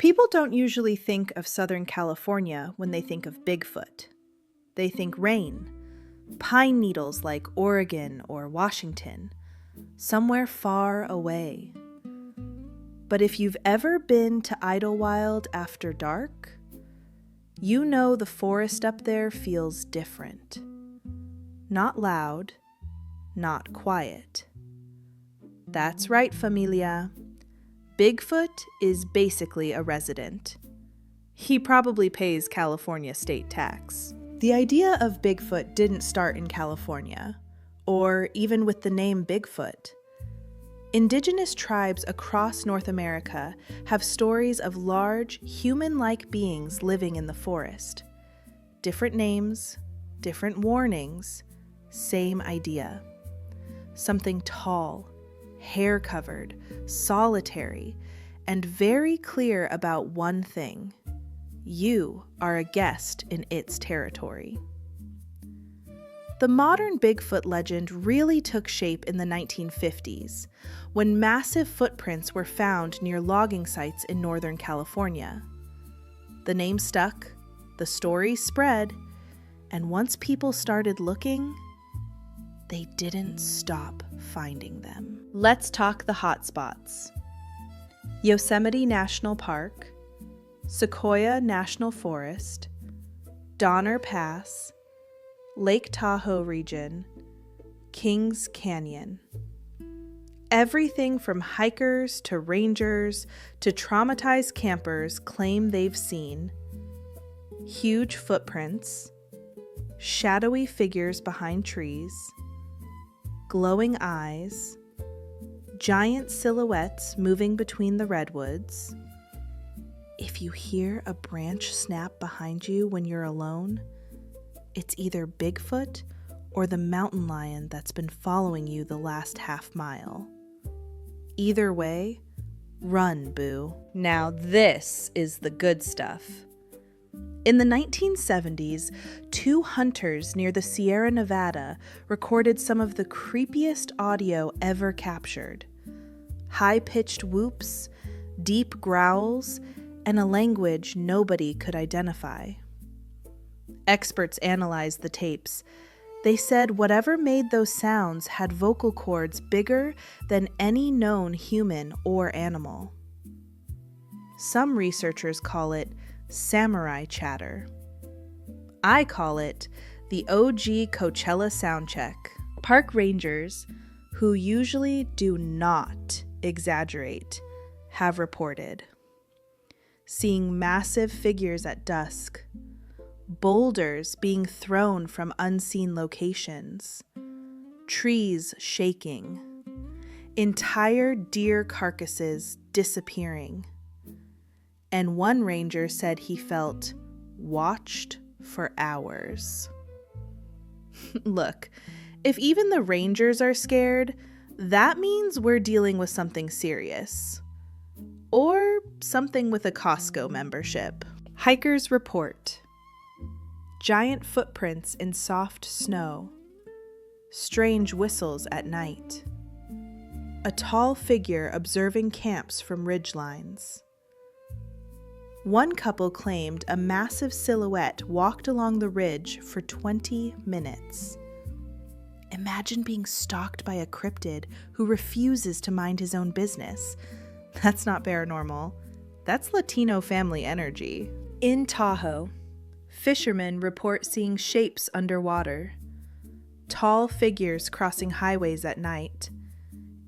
People don't usually think of Southern California when they think of Bigfoot. They think rain, pine needles like Oregon or Washington, somewhere far away. But if you've ever been to Idlewild after dark, you know the forest up there feels different. Not loud, not quiet. That's right, familia. Bigfoot is basically a resident. He probably pays California state tax. The idea of Bigfoot didn't start in California, or even with the name Bigfoot. Indigenous tribes across North America have stories of large, human-like beings living in the forest. Different names, different warnings, same idea. Something tall, hair-covered, solitary, and very clear about one thing. You are a guest in its territory. The modern Bigfoot legend really took shape in the 1950s, when massive footprints were found near logging sites in Northern California. The name stuck, the story spread, and once people started looking, they didn't stop finding them. Let's talk the hotspots. Yosemite National Park, Sequoia National Forest, Donner Pass, Lake Tahoe region, Kings Canyon. Everything from hikers to rangers to traumatized campers claim they've seen huge footprints, shadowy figures behind trees, glowing eyes, giant silhouettes moving between the redwoods. If you hear a branch snap behind you when you're alone, it's either Bigfoot or the mountain lion that's been following you the last half mile. Either way, run, boo. Now this is the good stuff. In the 1970s, 2 hunters near the Sierra Nevada recorded some of the creepiest audio ever captured. High-pitched whoops, deep growls, and a language nobody could identify. Experts analyzed the tapes. They said whatever made those sounds had vocal cords bigger than any known human or animal. Some researchers call it samurai chatter. I call it the OG Coachella soundcheck. Park rangers, who usually do not exaggerate, have reported seeing massive figures at dusk, boulders being thrown from unseen locations, trees shaking, entire deer carcasses disappearing. And one ranger said he felt watched for hours. Look, if even the rangers are scared, that means we're dealing with something serious. Or something with a Costco membership. Hikers report giant footprints in soft snow, strange whistles at night, a tall figure observing camps from ridgelines. One couple claimed a massive silhouette walked along the ridge for 20 minutes. Imagine being stalked by a cryptid who refuses to mind his own business. That's not paranormal. That's Latino family energy. In Tahoe, fishermen report seeing shapes underwater, tall figures crossing highways at night,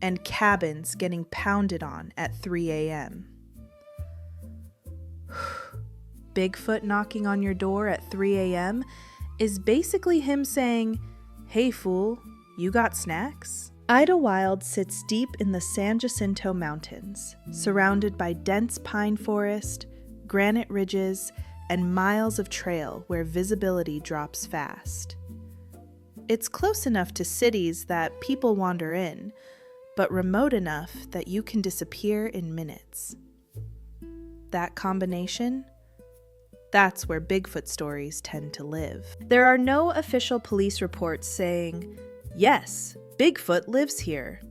and cabins getting pounded on at 3 a.m. Bigfoot knocking on your door at 3 a.m. is basically him saying, "Hey fool, you got snacks?" Idlewild sits deep in the San Jacinto Mountains, surrounded by dense pine forest, granite ridges, and miles of trail where visibility drops fast. It's close enough to cities that people wander in, but remote enough that you can disappear in minutes. That combination? That's where Bigfoot stories tend to live. There are no official police reports saying, "Yes, Bigfoot lives here."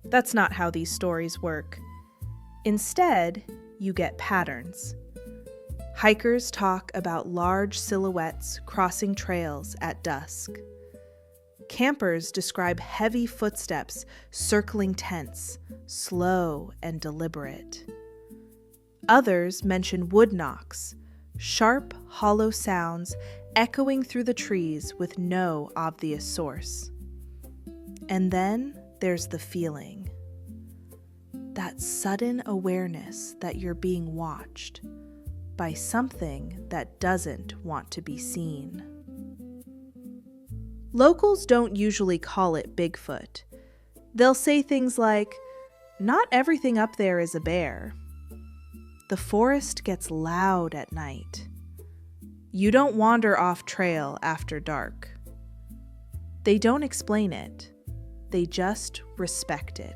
That's not how these stories work. Instead, you get patterns. Hikers talk about large silhouettes crossing trails at dusk. Campers describe heavy footsteps circling tents, slow and deliberate. Others mention wood knocks, sharp, hollow sounds echoing through the trees with no obvious source. And then there's the feeling. That sudden awareness that you're being watched by something that doesn't want to be seen. Locals don't usually call it Bigfoot. They'll say things like, "Not everything up there is a bear." The forest gets loud at night. You don't wander off trail after dark. They don't explain it. They just respect it.